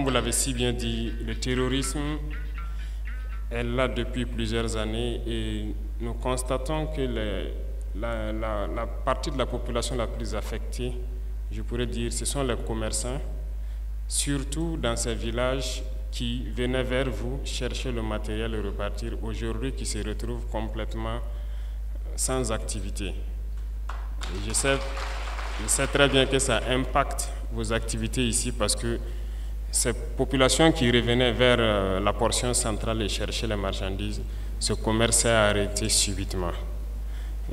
Comme vous l'avez si bien dit, le terrorisme est là depuis plusieurs années et nous constatons que la partie de la population la plus affectée, je pourrais dire, ce sont les commerçants, surtout dans ces villages qui venaient vers vous chercher le matériel et repartir, aujourd'hui qui se retrouvent complètement sans activité. Et je sais très bien que ça impacte vos activités ici parce que ces populations qui revenaient vers la portion centrale et cherchaient les marchandises, ce commerce s'est arrêté subitement.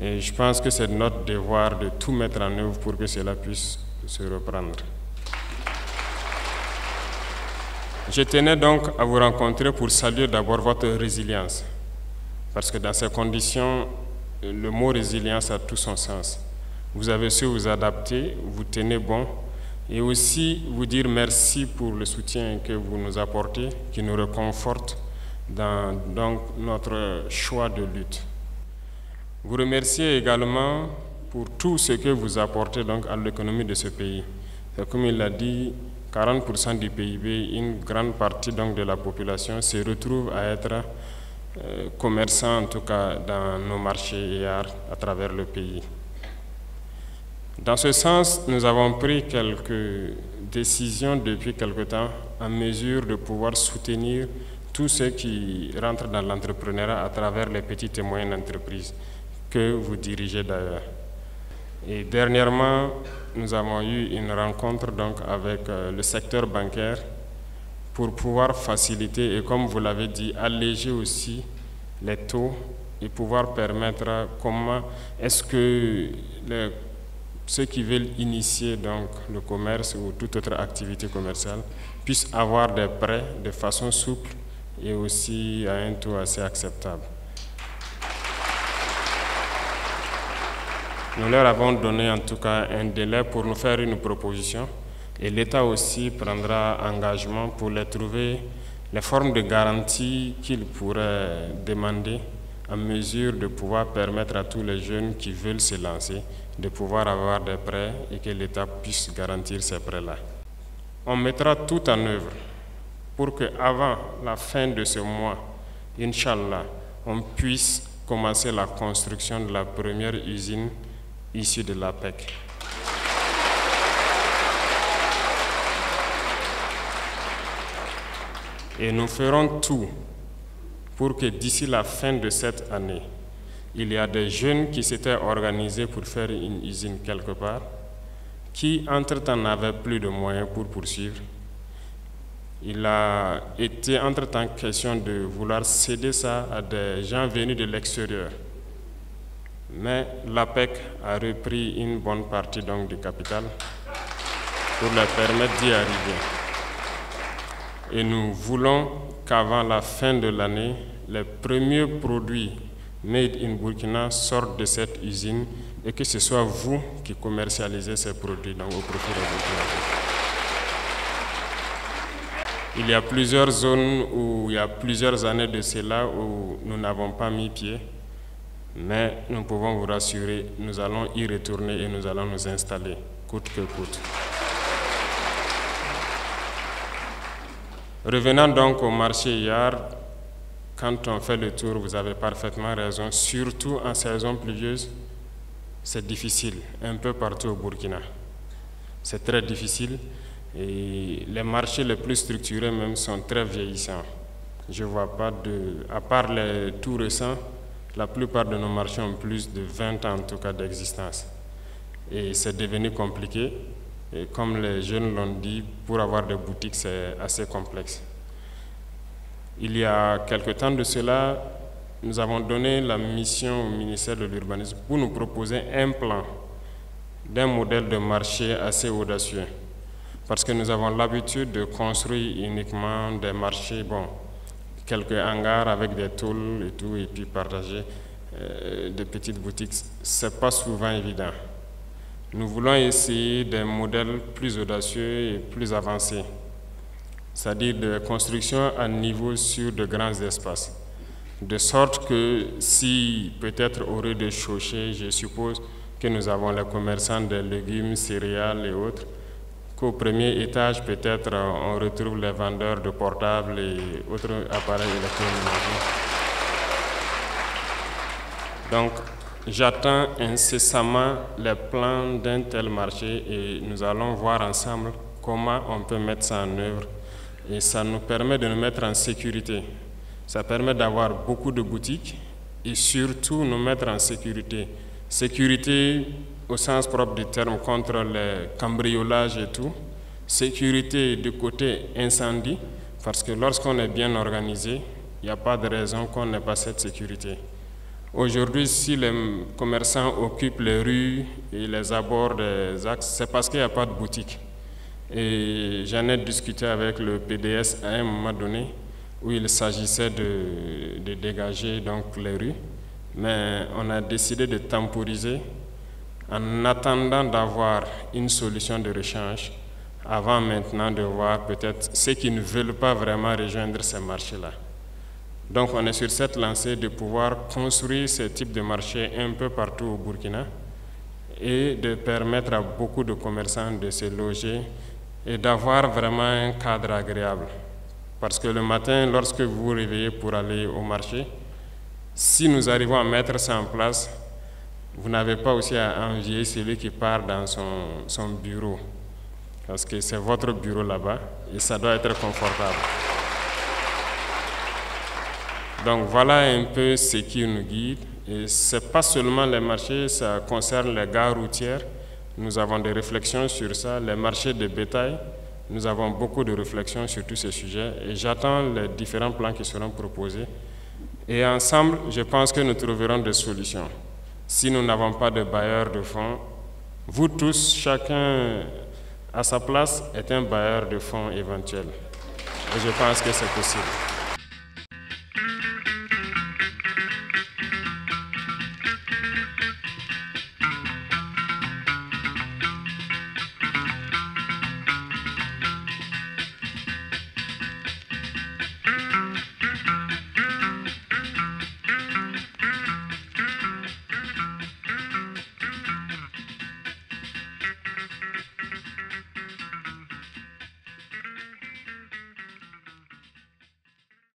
Et je pense que c'est notre devoir de tout mettre en œuvre pour que cela puisse se reprendre. Je tenais donc à vous rencontrer pour saluer d'abord votre résilience, parce que dans ces conditions, le mot résilience a tout son sens. Vous avez su vous adapter, vous tenez bon, et aussi vous dire merci pour le soutien que vous nous apportez, qui nous réconforte dans donc, notre choix de lutte. Vous remerciez également pour tout ce que vous apportez donc, à l'économie de ce pays. Comme il l'a dit, 40% du PIB, une grande partie donc, de la population se retrouve à être commerçants, en tout cas dans nos marchés et arts à travers le pays. Dans ce sens, nous avons pris quelques décisions depuis quelque temps en mesure de pouvoir soutenir tous ceux qui rentrent dans l'entrepreneuriat à travers les petites et moyennes entreprises que vous dirigez d'ailleurs. Et dernièrement, nous avons eu une rencontre donc avec le secteur bancaire pour pouvoir faciliter et, comme vous l'avez dit, alléger aussi les taux et pouvoir permettre comment est-ce que ceux qui veulent initier donc, le commerce ou toute autre activité commerciale puissent avoir des prêts de façon souple et aussi à un taux assez acceptable. Nous leur avons donné en tout cas un délai pour nous faire une proposition et l'État aussi prendra engagement pour les trouver les formes de garantie qu'il pourrait demander en mesure de pouvoir permettre à tous les jeunes qui veulent se lancer de pouvoir avoir des prêts et que l'État puisse garantir ces prêts-là. On mettra tout en œuvre pour qu'avant la fin de ce mois, Inch'Allah, on puisse commencer la construction de la première usine issue de l'APEC. Et nous ferons tout pour que d'ici la fin de cette année, il y a des jeunes qui s'étaient organisés pour faire une usine quelque part, qui entre-temps n'avaient plus de moyens pour poursuivre. Il a été entre-temps question de vouloir céder ça à des gens venus de l'extérieur. Mais l'APEC a repris une bonne partie donc, du capital pour leur permettre d'y arriver. Et nous voulons qu'avant la fin de l'année, les premiers produits made in Burkina sortent de cette usine et que ce soit vous qui commercialisez ces produits donc, au profit des Burkinabés. Il y a plusieurs zones où il y a plusieurs années de cela où nous n'avons pas mis pied, mais nous pouvons vous rassurer, nous allons y retourner et nous allons nous installer, coûte que coûte. Revenant donc au marché yard, quand on fait le tour, vous avez parfaitement raison, surtout en saison pluvieuse, c'est difficile, un peu partout au Burkina. C'est très difficile et les marchés les plus structurés même sont très vieillissants. Je ne vois pas à part les tout récents, la plupart de nos marchés ont plus de 20 ans en tout cas d'existence. Et c'est devenu compliqué. Et comme les jeunes l'ont dit, pour avoir des boutiques, c'est assez complexe. Il y a quelque temps de cela, nous avons donné la mission au ministère de l'Urbanisme pour nous proposer un plan d'un modèle de marché assez audacieux. Parce que nous avons l'habitude de construire uniquement des marchés, quelques hangars avec des tôles et tout, et puis partager des petites boutiques. Ce n'est pas souvent évident. Nous voulons essayer des modèles plus audacieux et plus avancés, c'est-à-dire de construction à niveau sur de grands espaces, de sorte que si peut-être au rez-de-chaussée, je suppose que nous avons les commerçants de légumes, céréales et autres, qu'au premier étage, peut-être, on retrouve les vendeurs de portables et autres appareils électroménagers. Donc, j'attends incessamment les plans d'un tel marché et nous allons voir ensemble comment on peut mettre ça en œuvre. Et ça nous permet de nous mettre en sécurité. Ça permet d'avoir beaucoup de boutiques et surtout nous mettre en sécurité. Sécurité au sens propre du terme contre les cambriolages et tout. Sécurité du côté incendie, parce que lorsqu'on est bien organisé, il n'y a pas de raison qu'on n'ait pas cette sécurité. Aujourd'hui, si les commerçants occupent les rues et les abords des axes, c'est parce qu'il n'y a pas de boutique. Et j'en ai discuté avec le PDS à un moment donné, où il s'agissait de dégager donc les rues, mais on a décidé de temporiser en attendant d'avoir une solution de rechange, avant maintenant de voir peut-être ceux qui ne veulent pas vraiment rejoindre ces marchés-là. Donc on est sur cette lancée de pouvoir construire ce type de marché un peu partout au Burkina et de permettre à beaucoup de commerçants de se loger et d'avoir vraiment un cadre agréable. Parce que le matin, lorsque vous vous réveillez pour aller au marché, si nous arrivons à mettre ça en place, vous n'avez pas aussi à envier celui qui part dans son bureau. Parce que c'est votre bureau là-bas et ça doit être confortable. Donc voilà un peu ce qui nous guide. Et ce n'est pas seulement les marchés, ça concerne les gares routières. Nous avons des réflexions sur ça. Les marchés de bétail, nous avons beaucoup de réflexions sur tous ces sujets. Et j'attends les différents plans qui seront proposés. Et ensemble, je pense que nous trouverons des solutions. Si nous n'avons pas de bailleurs de fonds, vous tous, chacun à sa place, est un bailleur de fonds éventuel. Et je pense que c'est possible.